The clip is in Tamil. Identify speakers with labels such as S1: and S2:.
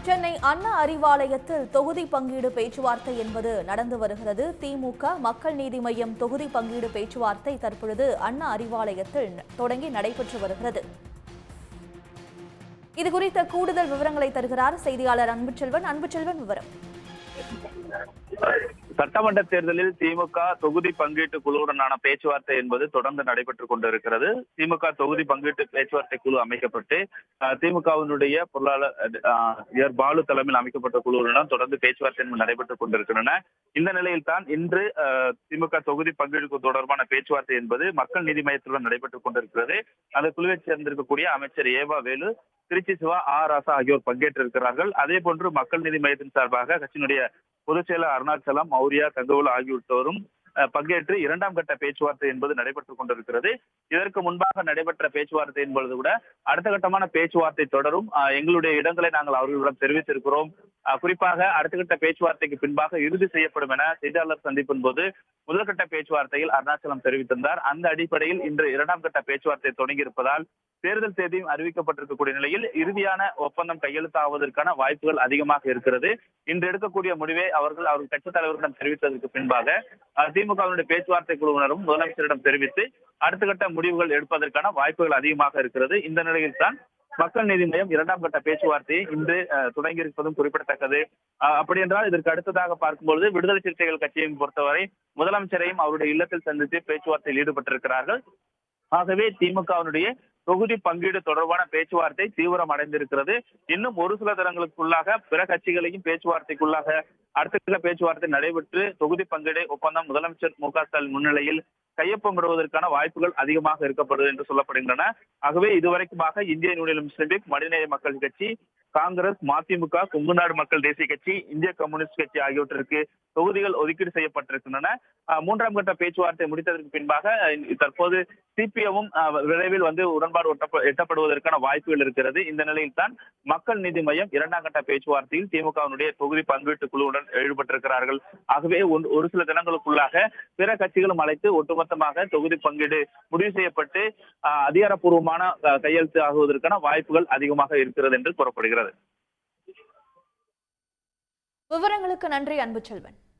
S1: சென்னை அண்ணா அறிவாலயத்தில் தொகுதி பங்கீடு பேச்சுவார்த்தை என்பது நடந்து வருகிறது. திமுக மக்கள் நீதி மய்யம் தொகுதி பங்கீடு பேச்சுவார்த்தை தற்பொழுது அண்ணா அறிவாலயத்தில் தொடங்கி நடைபெற்று வருகிறது. இதுகுறித்த கூடுதல் விவரங்களை தருகிறார் செய்தியாளர் அன்புச்செல்வன். அன்புச்செல்வன், விவரம்.
S2: சட்டமன்ற தேர்தலில் திமுக தொகுதி பங்கீட்டு குழுவுடனான பேச்சுவார்த்தை என்பது தொடர்ந்து நடைபெற்றுக் கொண்டிருக்கிறது. திமுக தொகுதி பங்கீட்டு பேச்சுவார்த்தை குழு அமைக்கப்பட்டு திமுகவினுடைய பொருளாளர் பாலு தலைமையில் அமைக்கப்பட்ட குழுவுடன் தொடர்ந்து பேச்சுவார்த்தை நடைபெற்றுக் கொண்டிருக்கின்றன. இந்த நிலையில் தான் இன்று திமுக தொகுதி பங்கீடு தொடர்பான பேச்சுவார்த்தை என்பது மக்கள் நீதி மையத்துடன் நடைபெற்றுக் கொண்டிருக்கிறது. அந்த குழுவைச் சேர்ந்திருக்கக்கூடிய அமைச்சர் ஏவா வேலு, திருச்சி சிவா, ராசா ஆகியோர் பங்கேற்றிருக்கிறார்கள். அதே போன்று மக்கள் நீதி மையத்தின் சார்பாக கட்சியினுடைய பொதுச் செயலர் அருணாச்சலம், மௌரியா, தங்கவேலு ஆகியோரும் பங்கேற்று இரண்டாம் கட்ட பேச்சுவார்த்தை என்பது நடைபெற்றுக் கொண்டிருக்கிறது. இதற்கு முன்பாக நடைபெற்ற பேச்சுவார்த்தை என்பது கூட அடுத்த கட்டமான பேச்சுவார்த்தை தொடரும், எங்களுடைய இடங்களை நாங்கள் அவர்களிடம் தெரிவித்திருக்கிறோம், குறிப்பாக அடுத்த கட்ட பேச்சுவார்த்தைக்கு பின்பாக இறுதி செய்யப்படும் என செய்தியாளர் சந்திப்பின் போது முதல்கட்ட பேச்சுவார்த்தையில் அருணாச்சலம் தெரிவித்திருந்தார். அந்த அடிப்படையில் இன்று இரண்டாம் கட்ட பேச்சுவார்த்தை தொடங்கி இருப்பதால் தேர்தல் தேதியும் அறிவிக்கப்பட்டிருக்கக்கூடிய நிலையில் இறுதியான ஒப்பந்தம் கையெழுத்தாவதற்கான வாய்ப்புகள் அதிகமாக இருக்கிறது. இன்று எடுக்கக்கூடிய முடிவை அவர்கள் கட்சித் தலைவரிடம் தெரிவித்ததற்கு பின்பாக திமுகவினுடைய பேச்சுவார்த்தை குழுவினரும் முதலமைச்சரிடம் தெரிவித்து அடுத்த கட்ட முடிவுகள் எடுப்பதற்கான வாய்ப்புகள் அதிகமாக இருக்கிறது. இந்த நிலையில் தான் மக்கள் நீதி மய்யம் இரண்டாம் கட்ட பேச்சுவார்த்தையை இன்று தொடங்கி இருப்பதும் குறிப்பிடத்தக்கது. அப்படி என்றால் இதற்கு அடுத்ததாக பார்க்கும்பொழுது விடுதலை சிறுத்தைகள் கட்சியை பொறுத்தவரை முதலமைச்சரையும் அவருடைய இல்லத்தில் சந்தித்து பேச்சுவார்த்தையில் ஈடுபட்டிருக்கிறார்கள். ஆகவே திமுகவினுடைய தொகுதி பங்கீடு தொடர்பான பேச்சுவார்த்தை தீவிரம் அடைந்திருக்கிறது. இன்னும் ஒரு சில தினங்களுக்குள்ளாக பிற கட்சிகளையும் பேச்சுவார்த்தைக்குள்ளாக அடுத்த பேச்சுவார்த்தை நடைபெற்று தொகுதி பங்கீடு ஒப்பந்தம் முதலமைச்சர் மு.க. ஸ்டாலின் முன்னிலையில் கையொப்பமிடுவதற்கான வாய்ப்புகள் அதிகமாக இருக்கப்படுது என்று சொல்லப்படுகின்றன. ஆகவே இதுவரைக்குமாக இந்திய யூனியன் முஸ்லிம் லீக், மனிதநேய மக்கள் கட்சி, காங்கிரஸ், மதிமுக, கொங்குநாடு மக்கள் தேசிய கட்சி, இந்திய கம்யூனிஸ்ட் கட்சி ஆகியவற்றிற்கு தொகுதிகள் ஒதுக்கீடு செய்யப்பட்டிருக்கின்றன. மூன்றாம் கட்ட பேச்சுவார்த்தை முடித்ததற்கு பின்பாக தற்போது சிபிஎம்மும் விரைவில் உடன்பாடு எட்டப்படுவதற்கான வாய்ப்புகள் இருக்கிறது. இந்த நிலையில் தான் மக்கள் நீதி மய்யம் இரண்டாம் கட்ட பேச்சுவார்த்தையில் திமுகவினுடைய தொகுதி பங்கீட்டு குழுவுடன் ஈடுபட்டிருக்கிறார்கள். ஆகவே ஒரு சில தினங்களுக்குள்ளாக பிற கட்சிகளும் அழைத்து ஒட்டுமொத்தமாக தொகுதி பங்கீடு முடிவு செய்யப்பட்டு அதிகாரப்பூர்வமான கையெழுத்து ஆகுவதற்கான வாய்ப்புகள் அதிகமாக இருக்கிறது என்று கூறப்படுகிறது.
S1: விவரங்களுக்கு நன்றி அன்புச்செல்வன்.